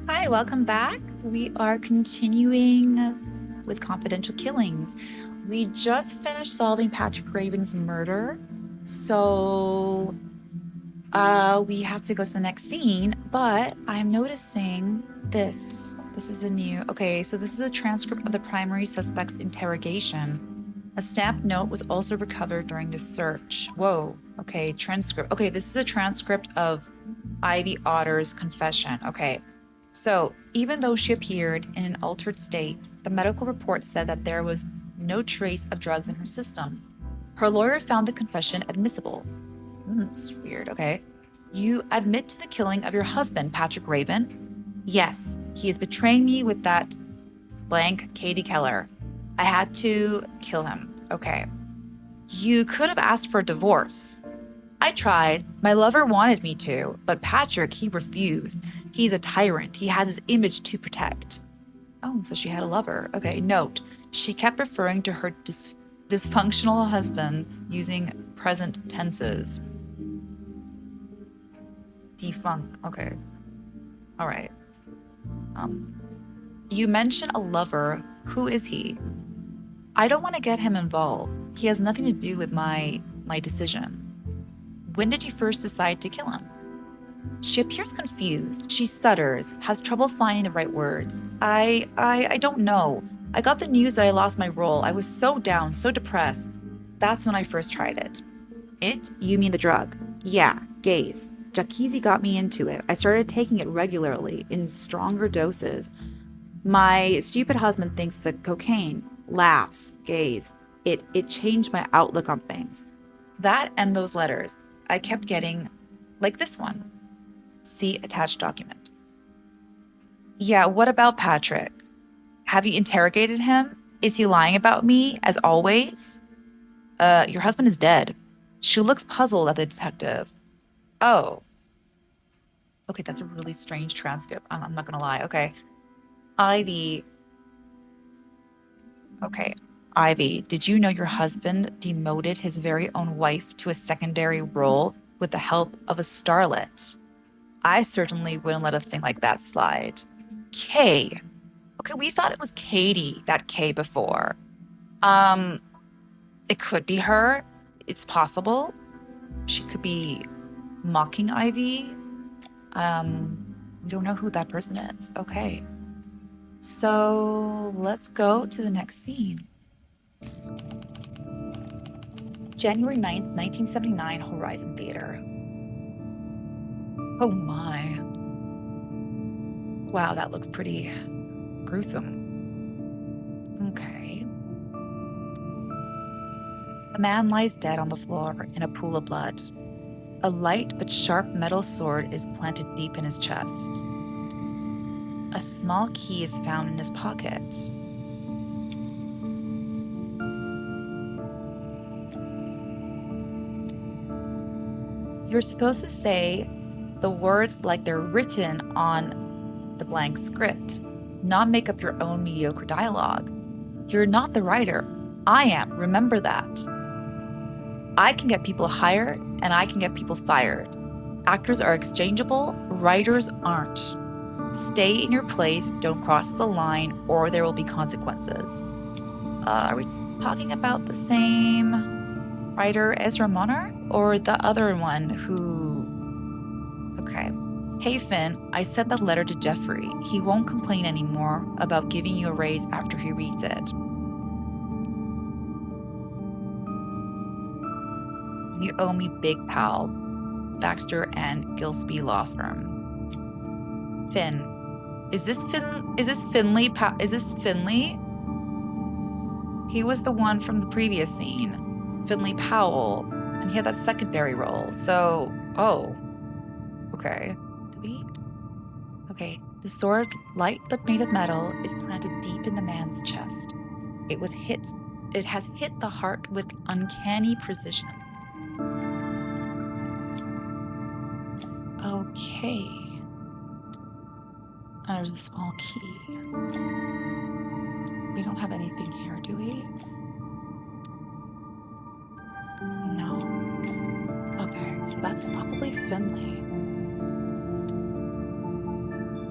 Hi, welcome back. We are continuing with confidential killings. We just finished solving Patrick Raven's murder. So, we have to go to the next scene, but I'm noticing this. This is a new. Okay, so this is a transcript of the primary suspect's interrogation. A stamped note was also recovered during the search. Whoa. Okay, transcript. Okay, this is a transcript of Ivy Otter's confession. Okay. So, even though she appeared in an altered state, the medical report said that there was no trace of drugs in her system. Her lawyer found the confession admissible. It's weird. Okay. You admit to the killing of your husband, Patrick Raven? Yes, he is betraying me with that blank Katie Keller. I had to kill him. Okay. You could have asked for a divorce. I tried. My lover wanted me to, but Patrick, he refused. He's a tyrant. He has his image to protect. Oh, so she had a lover. Okay, note. She kept referring to her dysfunctional husband using present tenses. Defunct. Okay. All right. Um, you mentioned a lover. Who is he? I don't want to get him involved. He has nothing to do with my decision. When did you first decide to kill him? She appears confused. She stutters, has trouble finding the right words. I don't know. I got the news that I lost my role. I was so down, so depressed. That's when I first tried it. It? You mean the drug? Yeah, gaze. Jakizi got me into it. I started taking it regularly, in stronger doses. My stupid husband thinks that cocaine. Laughs, gaze. It changed my outlook on things. That and those letters. I kept getting, like this one. See attached document. Yeah, what about Patrick? Have you interrogated him? Is he lying about me, as always? Your husband is dead. She looks puzzled at the detective. Oh, okay, that's a really strange transcript. I'm not gonna lie. Okay. Ivy. Okay. Ivy, did you know your husband demoted his very own wife to a secondary role with the help of a starlet? I certainly wouldn't let a thing like that slide. Kay. Okay, we thought it was Katie, that K before. Um, it could be her. It's possible. She could be mocking Ivy. We don't know who that person is. Okay. So let's go to the next scene. January 9th, 1979, Horizon Theater. Oh my. Wow, that looks pretty gruesome. Okay. A man lies dead on the floor in a pool of blood. A light but sharp metal sword is planted deep in his chest. A small key is found in his pocket. You're supposed to say the words like they're written on the blank script, not make up your own mediocre dialogue. You're not the writer. I am. Remember that. I can get people hired and I can get people fired. Actors are exchangeable, writers aren't. Stay in your place, don't cross the line, or there will be consequences. Are we talking about the same writer, Ezra Monner, or the other one who. Okay. Hey, Finn, I sent that letter to Jeffrey. He won't complain anymore about giving you a raise after he reads it. You owe me big pal. Baxter and Gillespie Law Firm. Finn. Is this Finley? He was the one from the previous scene, Finley Powell, and he had that secondary role. So, oh, okay. Did we? Okay. The sword, light but made of metal, is planted deep in the man's chest. It was hit. It has hit the heart with uncanny precision. Okay. And there's a small key. We don't have anything here, do we? No. Okay, so that's probably Finley.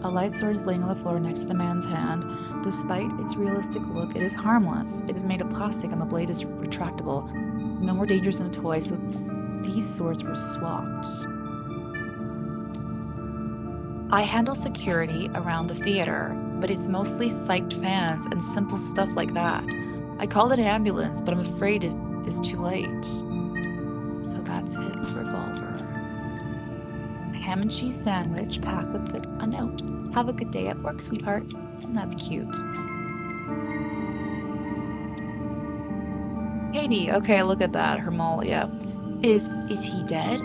A light sword is laying on the floor next to the man's hand. Despite its realistic look, it is harmless. It is made of plastic and the blade is retractable. No more dangerous than a toy, so these swords were swapped. I handle security around the theater, but it's mostly psyched fans and simple stuff like that. I called an ambulance, but I'm afraid it's too late. So that's his revolver. A ham and cheese sandwich packed with a note. Have a good day at work, sweetheart. That's cute. Katie, okay, look at that. Her mole, yeah. Is he dead?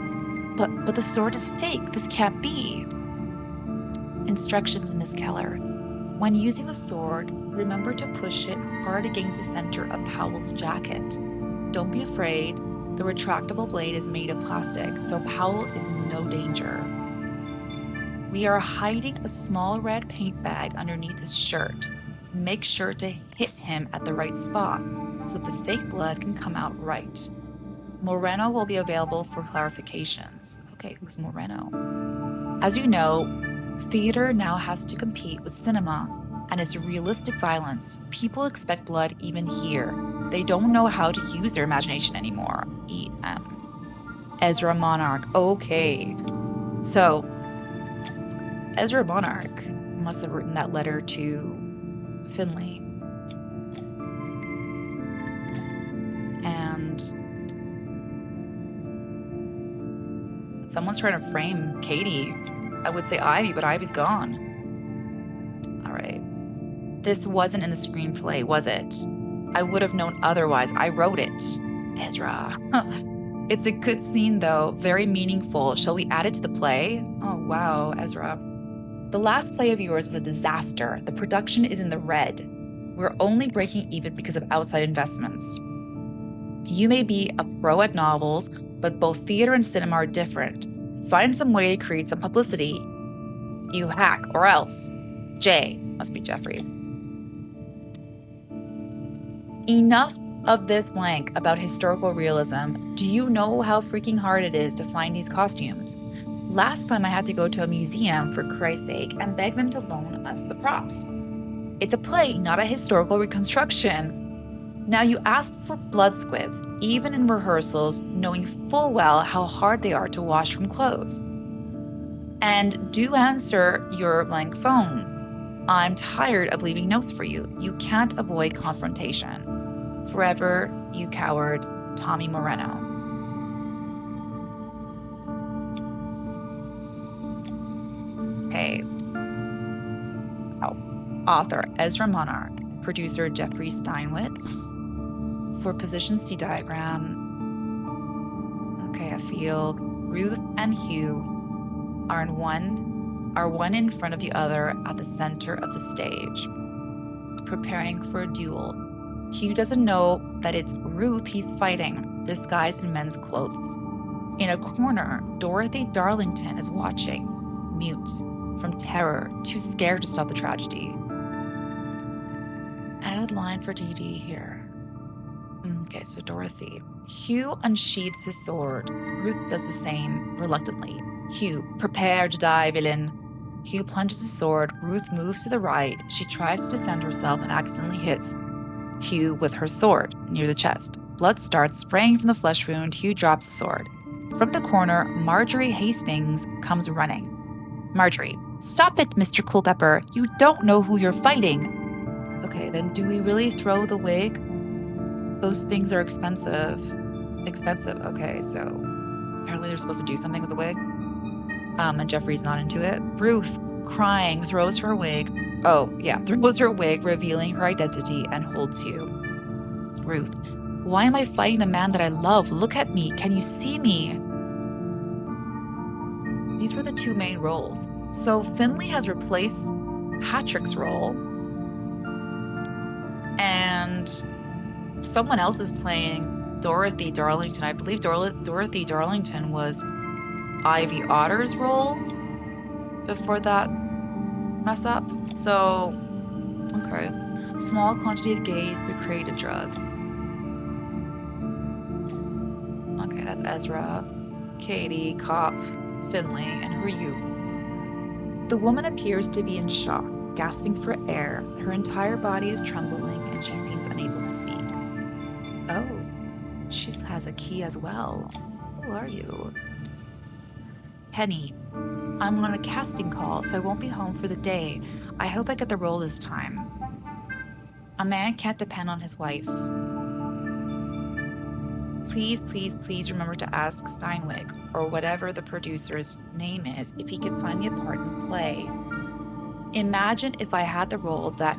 But the sword is fake. This can't be. Instructions, Miss Keller. When using the sword, remember to push it hard against the center of Powell's jacket. Don't be afraid. The retractable blade is made of plastic, so Powell is in no danger. We are hiding a small red paint bag underneath his shirt. Make sure to hit him at the right spot so the fake blood can come out right. Moreno will be available for clarifications. Okay, who's Moreno? As you know, theater now has to compete with cinema, and it's realistic violence. People expect blood even here. They don't know how to use their imagination anymore. E.M. Ezra Monarch. Okay. So, Ezra Monarch must have written that letter to Finley. And someone's trying to frame Katie. I would say Ivy, but Ivy's gone. All right. This wasn't in the screenplay, was it? I would have known otherwise. I wrote it. Ezra. It's a good scene, though. Very meaningful. Shall we add it to the play? Oh, wow, Ezra. The last play of yours was a disaster. The production is in the red. We're only breaking even because of outside investments. You may be a pro at novels, but both theater and cinema are different. Find some way to create some publicity. You hack, or else. Jay, must be Jeffrey. Enough of this blank about historical realism. Do you know how freaking hard it is to find these costumes? Last time I had to go to a museum, for Christ's sake, and beg them to loan us the props. It's a play, not a historical reconstruction. Now you ask for blood squibs, even in rehearsals, knowing full well how hard they are to wash from clothes. And do answer your blank phone. I'm tired of leaving notes for you. You can't avoid confrontation. Forever, you coward, Tommy Moreno. Okay. Oh. Author Ezra Monarch. Producer Jeffrey Steinwitz. For position, see diagram. Okay, a field. Ruth and Hugh are one in front of the other at the center of the stage, preparing for a duel. Hugh doesn't know that it's Ruth he's fighting, disguised in men's clothes. In a corner, Dorothy Darlington is watching, mute, from terror, too scared to stop the tragedy. Add line for DD here. Okay, so Dorothy. Hugh unsheathes his sword. Ruth does the same, reluctantly. Hugh, prepare to die, villain. Hugh plunges his sword. Ruth moves to the right. She tries to defend herself and accidentally hits Hugh with her sword near the chest. Blood starts spraying from the flesh wound. Hugh drops the sword. From the corner, Marjorie Hastings comes running. Marjorie, stop it, Mr. Culpepper. You don't know who you're fighting. Okay, then do we really throw the wig? Those things are expensive. Expensive, okay, so apparently they're supposed to do something with the wig. And Jeffrey's not into it. Ruth, crying, throws her wig. Oh, yeah, throws her wig, revealing her identity, and holds Hugh. Ruth, why am I fighting the man that I love? Look at me. Can you see me? These were the two main roles. So Finley has replaced Patrick's role, and someone else is playing Dorothy Darlington. I believe Dorothy Darlington was Ivy Otter's role before that mess up. So, okay. Small quantity of gaze, the creative drug. Okay, that's Ezra, Katie, Cop, Finley, and who are you? The woman appears to be in shock, gasping for air. Her entire body is trembling and she seems unable to speak. Oh, she has a key as well. Who are you? Penny. I'm on a casting call, so I won't be home for the day. I hope I get the role this time. A man can't depend on his wife. Please, please, please remember to ask Steinweg, or whatever the producer's name is, if he can find me a part in the play. Imagine if I had the role that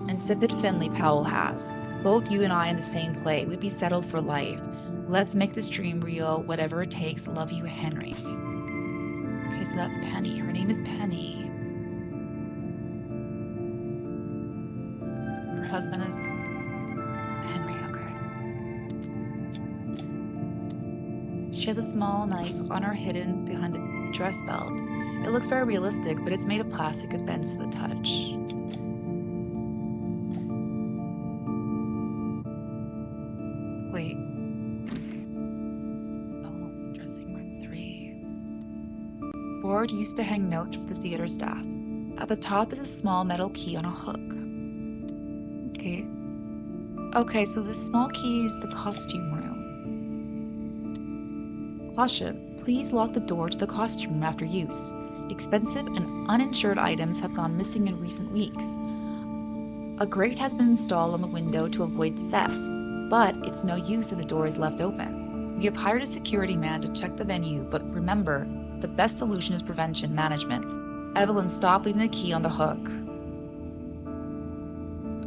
insipid Finley Powell has. Both you and I in the same play. We'd be settled for life. Let's make this dream real, whatever it takes. Love you, Henry. Okay, so that's Penny. Her name is Penny. Her husband is Henry, okay. She has a small knife on her hidden behind the dress belt. It looks very realistic, but it's made of plastic and bends to the touch. Wait. Oh, dressing room 3. Board used to hang notes for the theater staff. At the top is a small metal key on a hook. Okay. Okay, so this small key is the costume room. Caution, please lock the door to the costume room after use. Expensive and uninsured items have gone missing in recent weeks. A grate has been installed on the window to avoid theft, but it's no use if the door is left open. We have hired a security man to check the venue, but remember, the best solution is prevention management. Evelyn, stop leaving the key on the hook.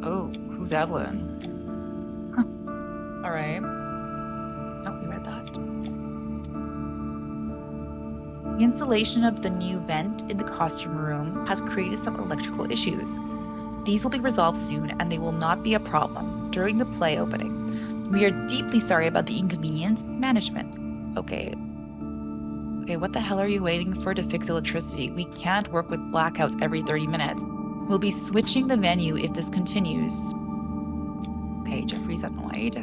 Oh, who's Evelyn? Huh. All right. Oh, we read that. The installation of the new vent in the costume room has created some electrical issues. These will be resolved soon, and they will not be a problem during the play opening. We are deeply sorry about the inconvenience. Management. Okay. Okay, what the hell are you waiting for to fix electricity? We can't work with blackouts every 30 minutes. We'll be switching the venue if this continues. Okay, Jeffrey's annoyed.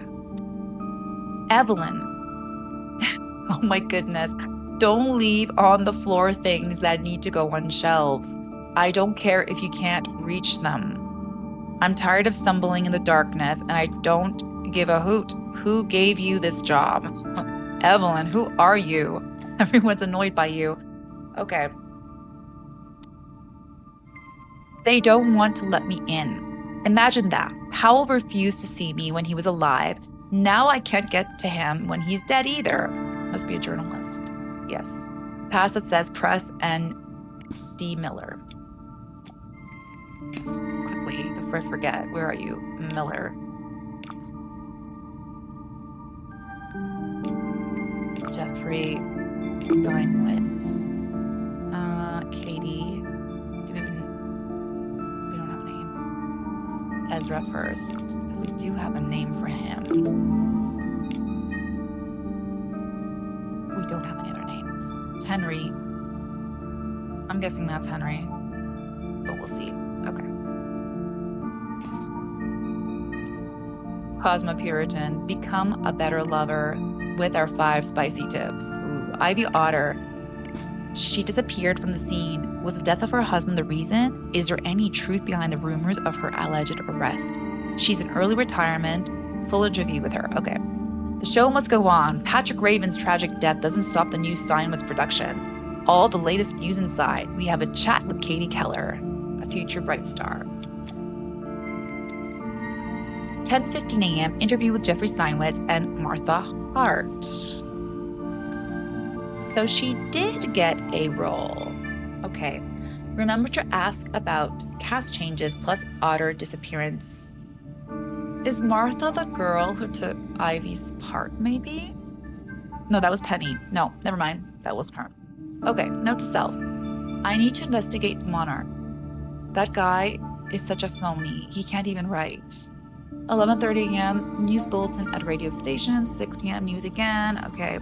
Evelyn. Oh my goodness. Don't leave on the floor things that need to go on shelves. I don't care if you can't reach them. I'm tired of stumbling in the darkness, and I don't give a hoot. Who gave you this job? Evelyn, who are you? Everyone's annoyed by you. Okay. They don't want to let me in. Imagine that. Powell refused to see me when he was alive. Now I can't get to him when he's dead either. Must be a journalist. Yes. Pass that says Press and D. Miller. Quickly, before I forget, where are you? Miller. Jeffrey Steinwitz. Katie. We don't have a name. It's Ezra first, because we do have a name for him. We don't have any other names. Henry. I'm guessing that's Henry, but we'll see. Okay. Cosmopuritan, become a better lover with our 5 spicy tips. Ooh, Ivy Otter. She disappeared from the scene. Was the death of her husband the reason? Is there any truth behind the rumors of her alleged arrest? She's in early retirement. Full interview with her. Okay. The show must go on. Patrick Raven's tragic death doesn't stop the new Steinwitz production. All the latest news inside. We have a chat with Katie Keller, a future bright star. 10:15 a.m. interview with Jeffrey Steinwitz and Martha Hart. So she did get a role. Okay. Remember to ask about cast changes plus Otter disappearance. Is Martha the girl who took Ivy's part, maybe? No, that was Penny. No, never mind. That wasn't her. Okay, note to self. I need to investigate Monarch. That guy is such a phony. He can't even write. 11:30 a.m. news bulletin at radio station. 6 p.m. news again. Okay.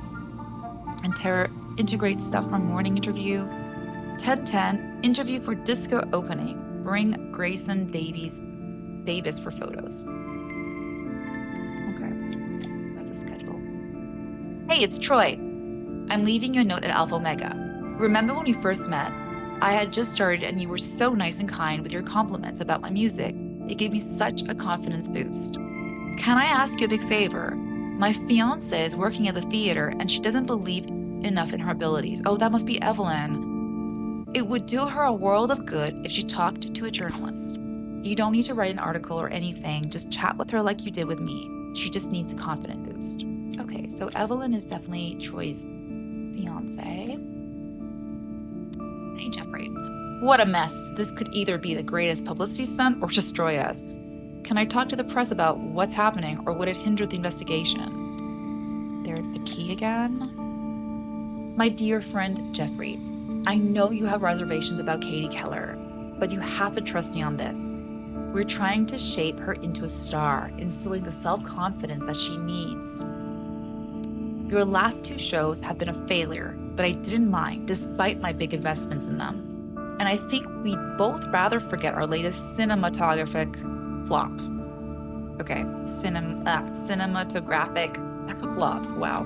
Integrate stuff from morning interview. 10:10 interview for disco opening. Bring Grayson Davis for photos. Okay, that's a schedule. Hey, it's Troy. I'm leaving you a note at Alpha Omega. Remember when we first met? I had just started and you were so nice and kind with your compliments about my music. It gave me such a confidence boost. Can I ask you a big favor? My fiance is working at the theater and she doesn't believe enough in her abilities. Oh, that must be Evelyn. It would do her a world of good if she talked to a journalist. You don't need to write an article or anything, just chat with her like you did with me. She just needs a confidence boost. Okay, so Evelyn is definitely Troy's fiance. Hey, Jeffrey. What a mess. This could either be the greatest publicity stunt or destroy us. Can I talk to the press about what's happening, or would it hinder the investigation? There's the key again. My dear friend, Jeffrey, I know you have reservations about Katie Keller, but you have to trust me on this. We're trying to shape her into a star, instilling the self-confidence that she needs. Your last 2 shows have been a failure, but I didn't mind despite my big investments in them. And I think we'd both rather forget our latest cinematographic flop. Okay, cinematographic flops, wow.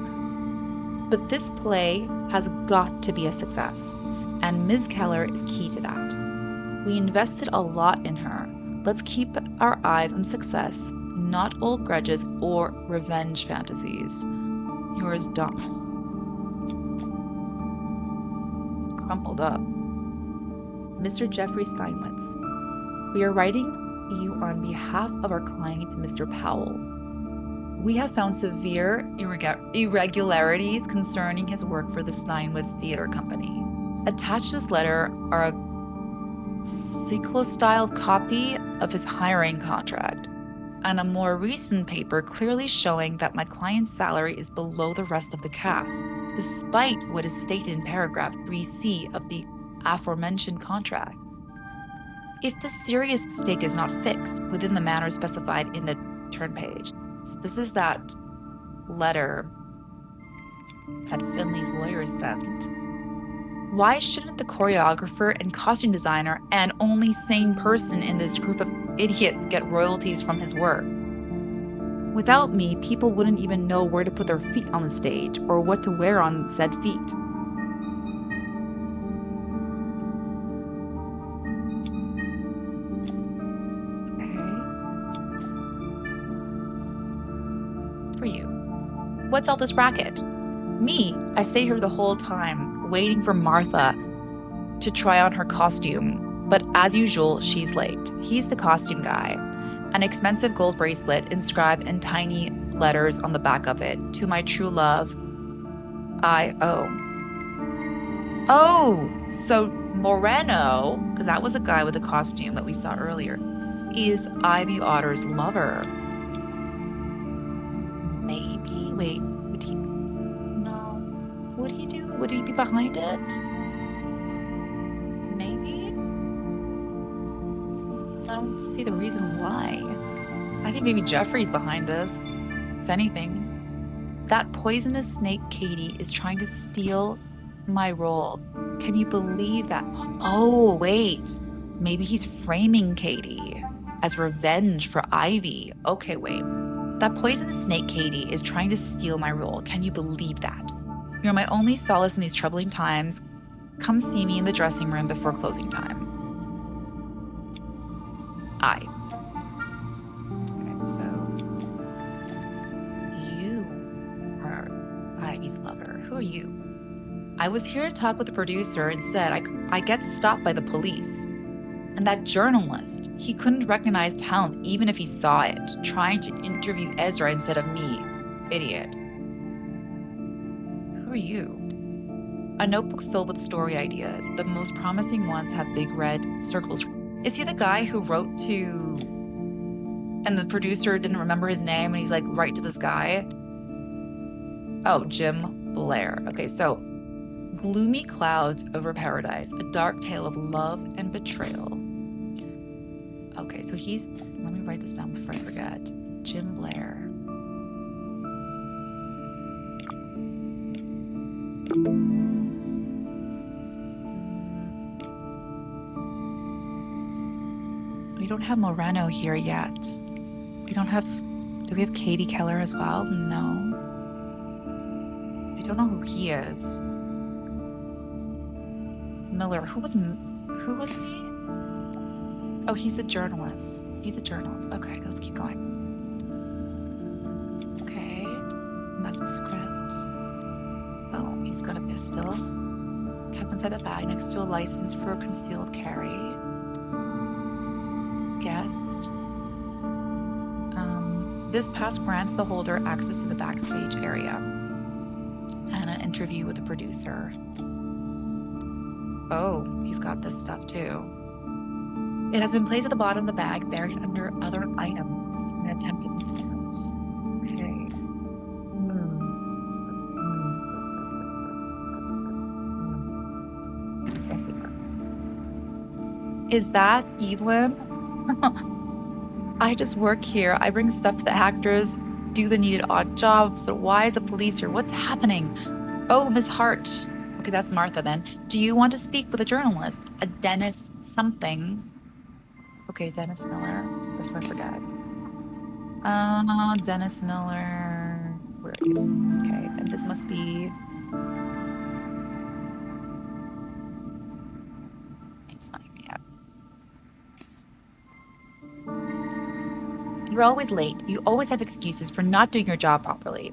But this play has got to be a success, and Ms. Keller is key to that. We invested a lot in her. Let's keep our eyes on success, not old grudges or revenge fantasies. Yours, Dom. It's crumpled up. Mr. Jeffrey Steinmetz, we are writing you on behalf of our client, Mr. Powell. We have found severe irregularities concerning his work for the Steinmetz Theater Company. Attached to this letter are a cyclo-styled copy of his hiring contract and a more recent paper clearly showing that my client's salary is below the rest of the cast, despite what is stated in paragraph 3C of the aforementioned contract. If the serious mistake is not fixed within the manner specified in the turn page. So this is that letter that Finley's lawyers sent. Why shouldn't the choreographer and costume designer and only sane person in this group of idiots get royalties from his work? Without me, people wouldn't even know where to put their feet on the stage or what to wear on said feet. For you. What's all this racket? Me, I stay here the whole time, waiting for Martha to try on her costume, but as usual, she's late. He's the costume guy. An expensive gold bracelet inscribed in tiny letters on the back of it, to my true love, I.O. Oh, so Moreno, because that was the guy with the costume that we saw earlier, is Ivy Otter's lover. Maybe, wait, would he? No. Would he do? Would he be behind it? Maybe? I don't see the reason why. I think maybe Jeffrey's behind this, if anything. That poisonous snake Katie is trying to steal my role. Can you believe that? Oh, wait. Maybe he's framing Katie as revenge for Ivy. Okay, wait. That poisonous snake Katie is trying to steal my role. Can you believe that? You're my only solace in these troubling times. Come see me in the dressing room before closing time. Okay, so you are Ivy's lover. Who are you? I was here to talk with the producer. Instead, I get stopped by the police. And that journalist, he couldn't recognize talent even if he saw it, trying to interview Ezra instead of me. Idiot. Who are you? A notebook filled with story ideas. The most promising ones have big red circles. Is he the guy who wrote to, and the producer didn't remember his name, and he's like, write to this guy? Oh, Jim Blair. Okay, so gloomy clouds over paradise, a dark tale of love and betrayal. Okay, so he's, let me write this down before I forget. Jim Blair. We don't have Moreno here yet. We don't have, do we have Katie Keller as well? No. I don't know who he is. Miller. Who was he? Oh, he's a journalist. He's a journalist. Okay, let's keep going. Okay, that's a script. Oh, he's got a pistol. Kept inside the bag next to a license for concealed carry. Guest. This pass grants the holder access to the backstage area and an interview with the producer. Oh, he's got this stuff too. It has been placed at the bottom of the bag, buried under other items in an attempt to conceal it. Okay. Is that Evelyn? I just work here. I bring stuff to the actors, do the needed odd jobs, but why is a police here? What's happening? Oh, Miss Hart. Okay, that's Martha then. Do you want to speak with a journalist? A Dennis something. Okay, Dennis Miller. Before I forget. Dennis Miller. Where is he? Okay, and this must be. It's not here yet. You're always late. You always have excuses for not doing your job properly.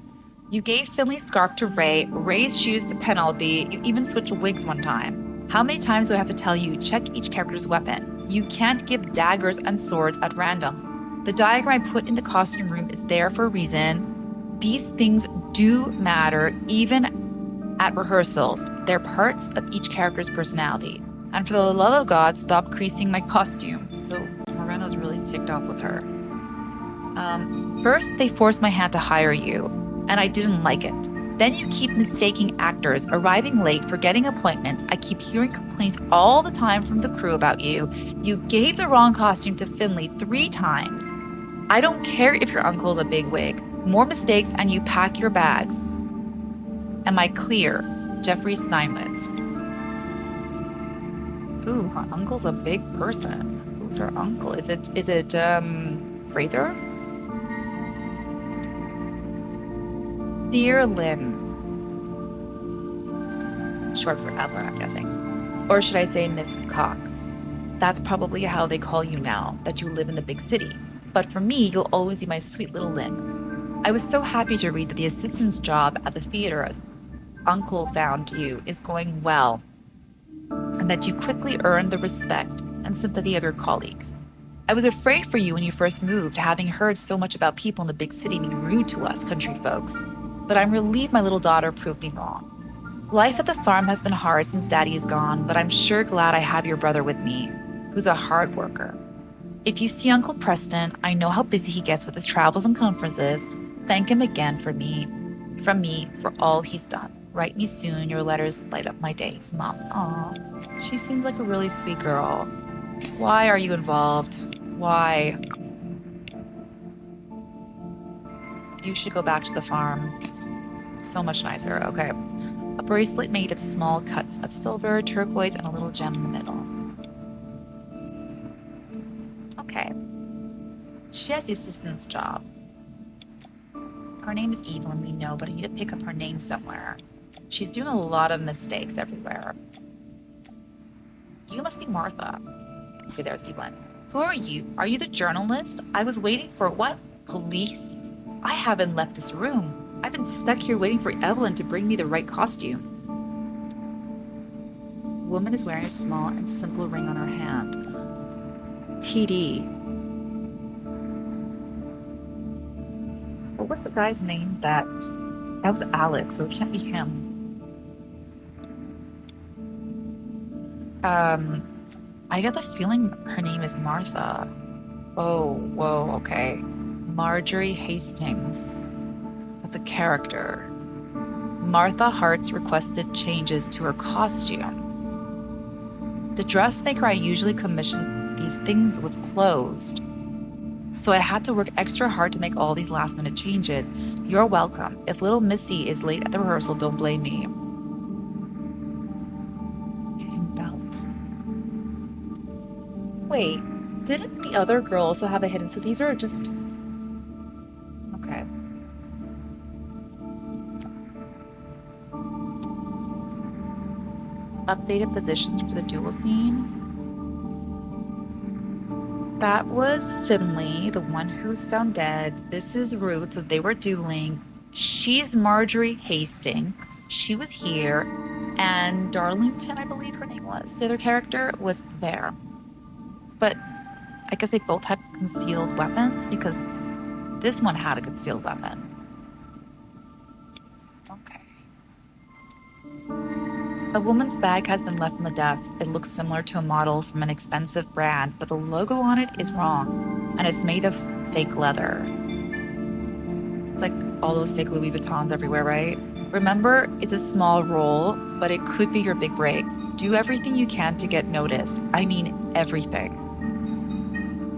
You gave Finley's scarf to Ray, Ray's shoes to Penelope. You even switched wigs one time. How many times do I have to tell you, check each character's weapon? You can't give daggers and swords at random. The diagram I put in the costume room is there for a reason. These things do matter, even at rehearsals. They're parts of each character's personality. And for the love of God, stop creasing my costume. So Moreno's really ticked off with her. First, they forced my hand to hire you, and I didn't like it. Then you keep mistaking actors, arriving late, forgetting appointments. I keep hearing complaints all the time from the crew about you. You gave the wrong costume to Finley 3 times. I don't care if your uncle's a bigwig. More mistakes and you pack your bags. Am I clear? Jeffrey Steinmetz. Ooh, her uncle's a big person. Who's her uncle? Is it Fraser? Dear Lynn. Short for Evelyn, I'm guessing. Or should I say Miss Cox? That's probably how they call you now, that you live in the big city. But for me, you'll always be my sweet little Lynn. I was so happy to read that the assistant's job at the theater Uncle found you is going well, and that you quickly earned the respect and sympathy of your colleagues. I was afraid for you when you first moved, having heard so much about people in the big city being rude to us country folks. But I'm relieved my little daughter proved me wrong. Life at the farm has been hard since Daddy is gone, but I'm sure glad I have your brother with me, who's a hard worker. If you see Uncle Preston, I know how busy he gets with his travels and conferences. Thank him again from me for all he's done. Write me soon. Your letters light up my days, Mom. Aw, she seems like a really sweet girl. Why are you involved? Why? You should go back to the farm. So much nicer. Okay. A bracelet made of small cuts of silver, turquoise, and a little gem in the middle. Okay. She has the assistant's job. Her name is Evelyn, we know, but I need to pick up her name somewhere. She's doing a lot of mistakes everywhere. You must be Martha. Okay, there's Evelyn. Who are you? Are you the journalist? I was waiting for what? Police? I haven't left this room. I've been stuck here waiting for Evelyn to bring me the right costume. The woman is wearing a small and simple ring on her hand. TD. What was the guy's name that was Alex, so it can't be him. I get the feeling her name is Martha. Oh, whoa, okay. Marjorie Hastings. That's a character. Martha Hart's requested changes to her costume. The dressmaker I usually commission these things was closed, so I had to work extra hard to make all these last-minute changes. You're welcome. If little Missy is late at the rehearsal, don't blame me. Hidden belt. Wait, didn't the other girl also have a hidden? So these are just... Okay. updated positions for the duel scene. That was Finley, the one who's found dead. This is Ruth. They were dueling. She's Marjorie Hastings. She was here. And Darlington, I believe her name was, the other character, was there. But I guess they both had concealed weapons because this one had a concealed weapon. Okay. A woman's bag has been left on the desk. It looks similar to a model from an expensive brand, but the logo on it is wrong, and it's made of fake leather. It's like all those fake Louis Vuittons everywhere, right? Remember, it's a small role, but it could be your big break. Do everything you can to get noticed. I mean, everything.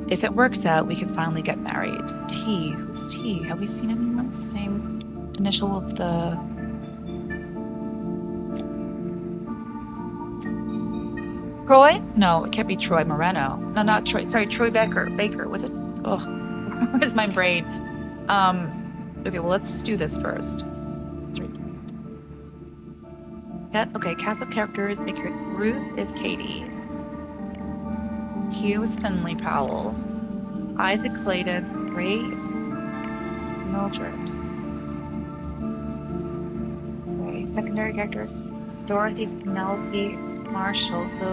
If it works out, we can finally get married. T, who's T? Have we seen anyone with the same initial of the... Troy? No, it can't be Troy Moreno. No, not Troy. Sorry, Troy Baker. Was it? Oh, where's my brain? Okay, well, let's do this first. Yeah, okay, cast of characters. Ruth is Katie. Hugh is Finley Powell. Isaac Clayton. Ray Mildred. Okay, secondary characters. Dorothy's Penelope Marshall. So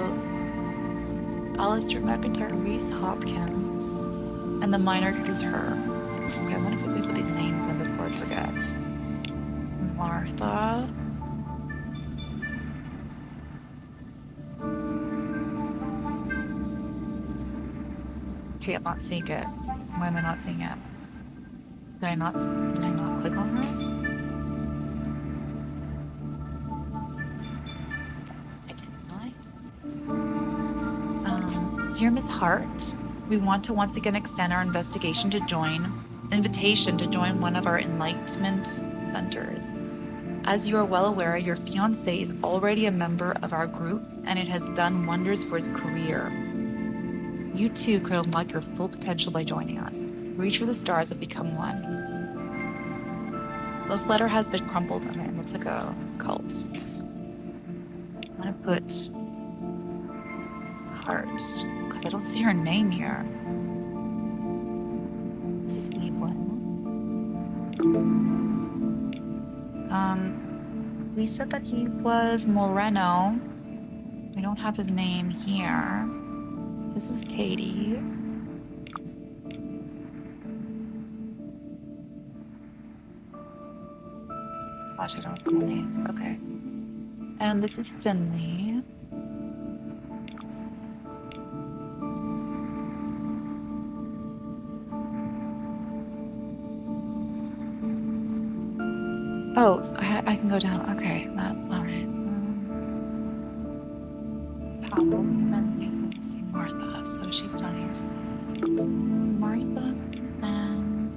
Alistair McIntyre, Reese Hopkins. And the minor who's her. Okay, I'm gonna quickly put these names in before I forget. Martha. Okay, I'm not seeing it. Why am I not seeing it? Did I not click on her? I didn't. Dear Miss Hart, we want to once again extend our invitation to join one of our enlightenment centers. As you are well aware, your fiancé is already a member of our group, and it has done wonders for his career. You too could unlock your full potential by joining us. Reach for the stars and become one. This letter has been crumpled. Okay, it looks like a cult. I'm gonna put Hart, because I don't see her name here. This is Evelyn. We said that he was Moreno. We don't have his name here. This is Katie. Gosh, I don't see the names. Okay. And this is Finley. Oh, I can go down. Okay, all right. Powell and let's see, Martha. So she's done here. Martha and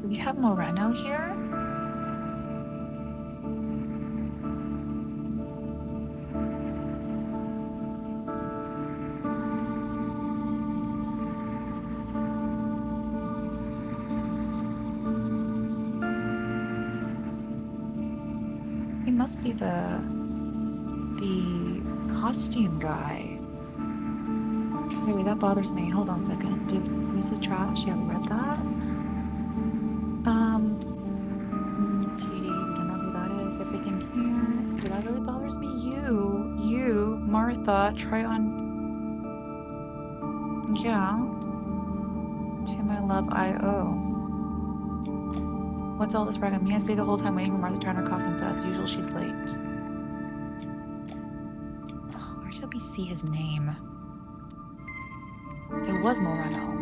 do we have Moreno here? He must be the costume guy. Okay, wait, that bothers me. Hold on a second. Did we see trash? Yeah, we read that. TD, don't know who that is. Everything here. Okay, that really bothers me. You, Martha, try on. Yeah. To my love, I.O. What's all this brag on me? I stay the whole time waiting for Martha to try on her costume, but as usual, she's late. Oh, where did we see his name? It was Moreno.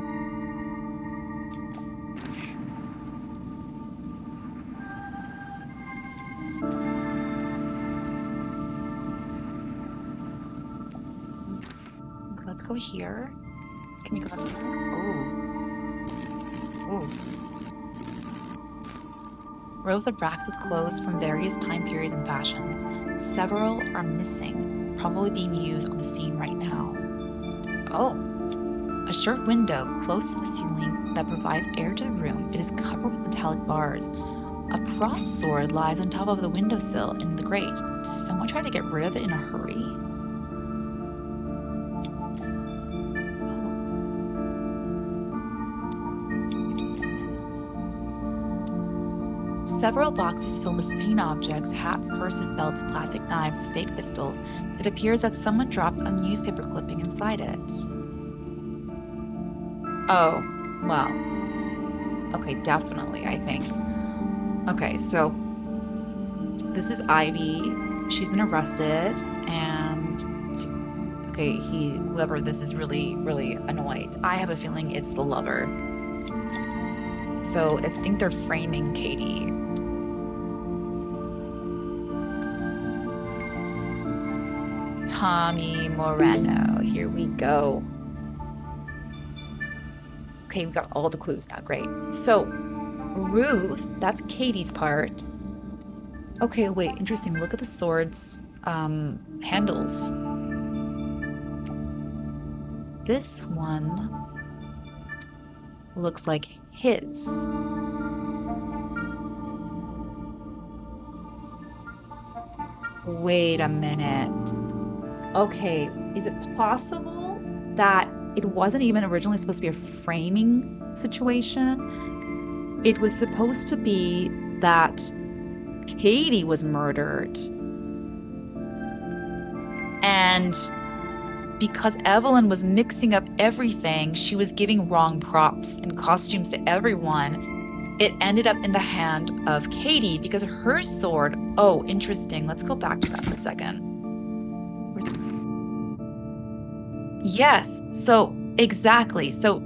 Let's go here. Can you go up here? Ooh. Rows of racks with clothes from various time periods and fashions. Several are missing, probably being used on the scene right now. Oh, a short window close to the ceiling that provides air to the room. It is covered with metallic bars. A prof sword lies on top of the windowsill in the grate. Did someone try to get rid of it in a hurry? Several boxes filled with seen objects, hats, purses, belts, plastic knives, fake pistols. It appears that someone dropped a newspaper clipping inside it. Oh, well. Okay, definitely, I think. Okay, so this is Ivy. She's been arrested, and okay, whoever this is really, really annoyed. I have a feeling it's the lover. So I think they're framing Katie. Tommy Moreno. Here we go. Okay, we got all the clues now. Great. So Ruth, that's Katie's part. Okay, wait, interesting. Look at the sword's handles. This one looks like his. Wait a minute. Okay, is it possible that it wasn't even originally supposed to be a framing situation? It was supposed to be that Katie was murdered. And because Evelyn was mixing up everything, she was giving wrong props and costumes to everyone. It ended up in the hand of Katie because her sword. Oh, interesting. Let's go back to that for a second. Yes. So exactly. So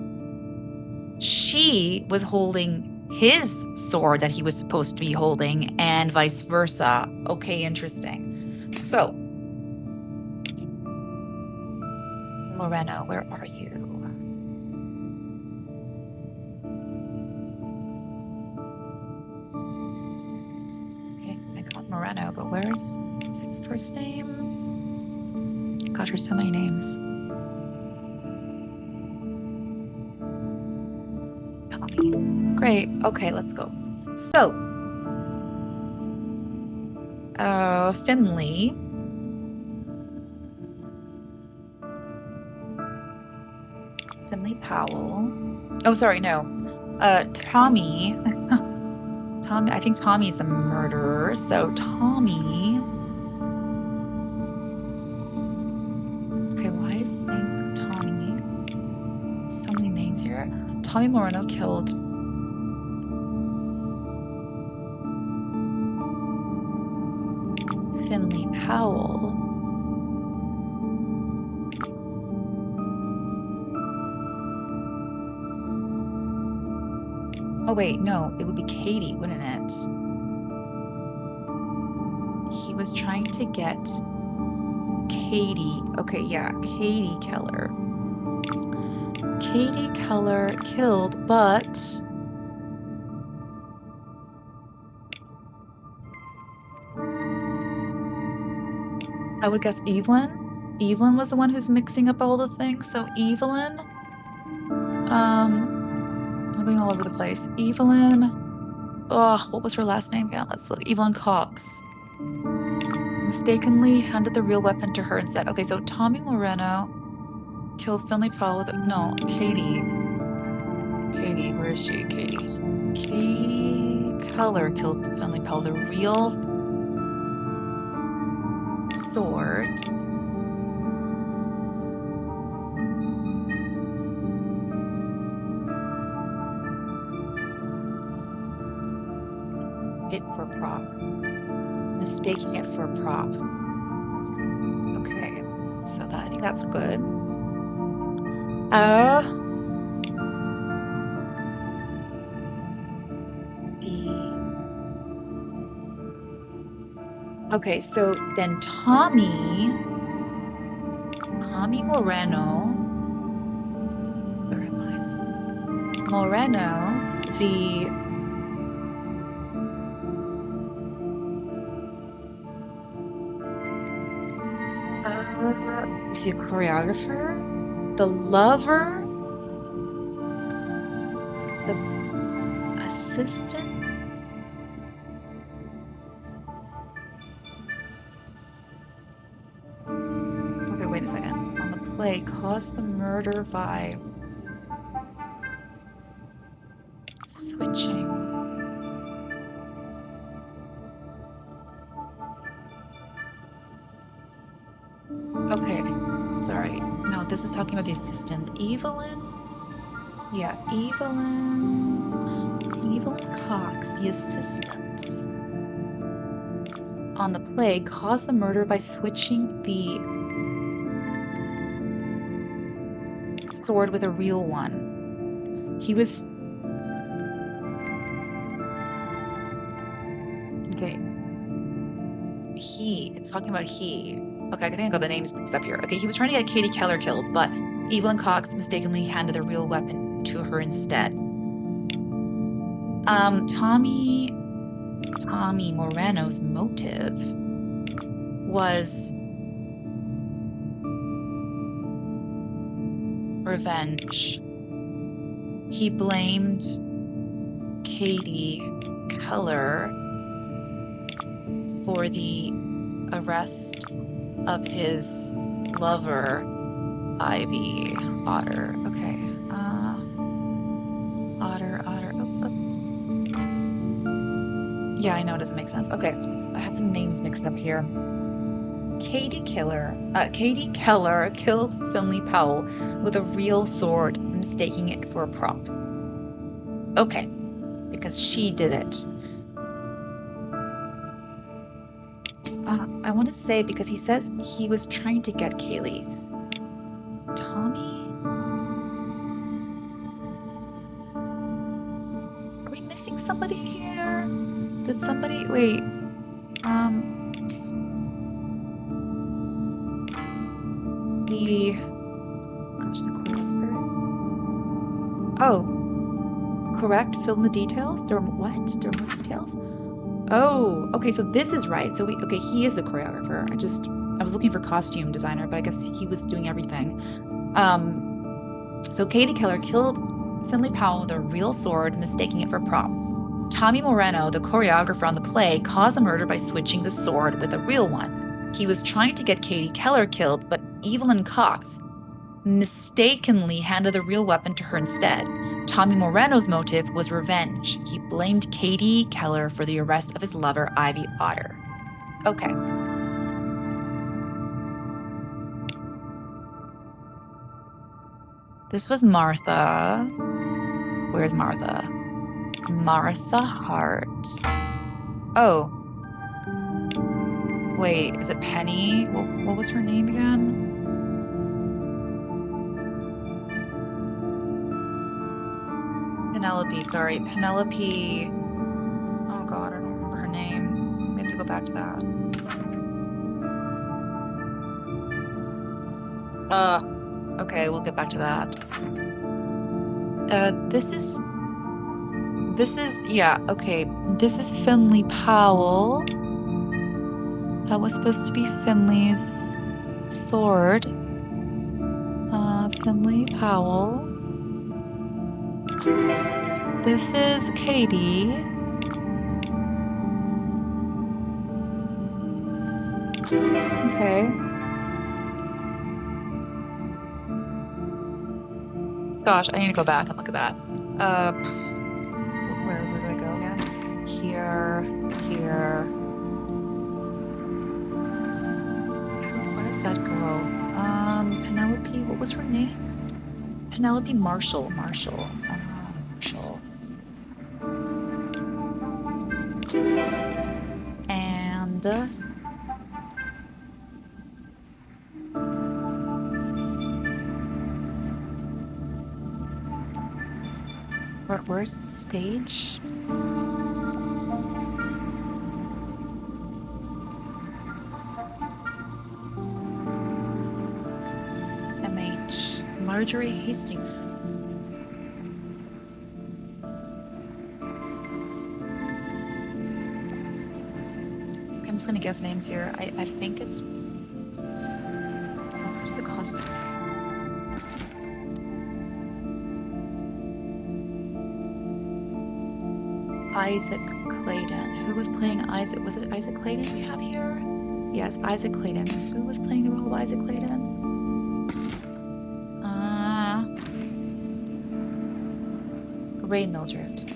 she was holding his sword that he was supposed to be holding and vice versa. Okay, interesting. So Moreno, where are you? Okay, I got Moreno, but where's his first name? Gosh, there's so many names. Great. Okay, let's go. So, Finley. Finley Powell. Oh, sorry, no. Tommy. Tommy, I think Tommy's the murderer. So Tommy. Okay, why is his name Tommy? So many names here. Tommy Moreno killed Finley Powell. Oh, wait, no, it would be Katie, wouldn't it? He was trying to get Katie. Okay, yeah, Katie Keller. Katie Keller killed, but I would guess Evelyn. Evelyn was the one who's mixing up all the things. So Evelyn, I'm going all over the place. Evelyn, oh, what was her last name? Yeah, let's look. Evelyn Cox. Mistakenly handed the real weapon to her instead. Okay, so Tommy Moreno killed Finley Powell with, no, Katie. Katie, where is she? Katie Keller killed Finley Powell. The real sword. It for prop. Mistaking it for a prop. Okay, so I think that's good. Okay, so then Tommy Moreno. Where am I? Moreno, is he a choreographer? The lover? The assistant? a second. On the play, caused the murder by switching. Okay, sorry. No, this is talking about the assistant. Evelyn? Yeah, Evelyn Cox, the assistant. On the play, caused the murder by switching the sword with a real one. He was... Okay. It's talking about he. Okay, I think I got the names mixed up here. Okay, he was trying to get Katie Keller killed, but Evelyn Cox mistakenly handed the real weapon to her instead. Tommy Moreno's motive was revenge. He blamed Katie Keller for the arrest of his lover, Ivy Otter. Okay. Otter. Oh. Yeah, I know it doesn't make sense. Okay, I had some names mixed up here. Katie Keller killed Finley Powell with a real sword, mistaking it for a prop. Okay, because she did it. I want to say because he says he was trying to get Kaylee. Tommy? Are we missing somebody here? Did somebody... Wait. Gosh, the choreographer. Oh. Correct. Fill in the details? There were what? There were more details? Oh, okay, so this is right. So okay, he is the choreographer. I was looking for costume designer, but I guess he was doing everything. So Katie Keller killed Finley Powell with a real sword, mistaking it for a prop. Tommy Moreno, the choreographer on the play, caused the murder by switching the sword with a real one. He was trying to get Katie Keller killed, but Evelyn Cox mistakenly handed the real weapon to her instead. Tommy Moreno's motive was revenge. He blamed Katie Keller for the arrest of his lover, Ivy Otter. Okay. This was Martha. Where's Martha? Martha Hart. Oh. Wait, is it Penny? What was her name again? Penelope, sorry. Penelope. Oh God, I don't remember her name. We have to go back to that. Okay, we'll get back to that. This is, yeah, okay. This is Finley Powell. That was supposed to be Finley's sword. Finley Powell. This is Katie. Okay. Gosh, I need to go back and look at that. Where do I go again? Here. Where does that go? Penelope, what was her name? Penelope Marshall. Marshall. And where's the stage? MH. Marjorie Hastings. I'm just gonna guess names here. I think it's... Let's go to the costume. Isaac Clayton. Who was playing Isaac? Was it Isaac Clayton we have here? Yes, Isaac Clayton. Who was playing the role of Isaac Clayton? Great, Mildred.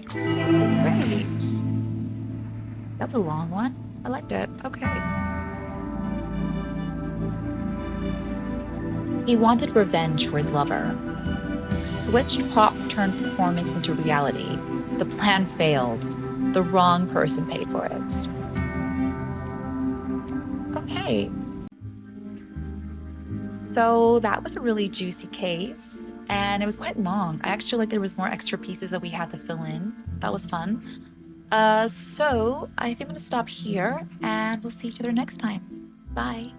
Great. That was a long one. I liked it. Okay. He wanted revenge for his lover. Switched pop turned performance into reality. The plan failed. The wrong person paid for it. Okay. So that was a really juicy case, and it was quite long. I actually like there was more extra pieces that we had to fill in. That was fun. So I think I'm gonna stop here, and we'll see each other next time. Bye.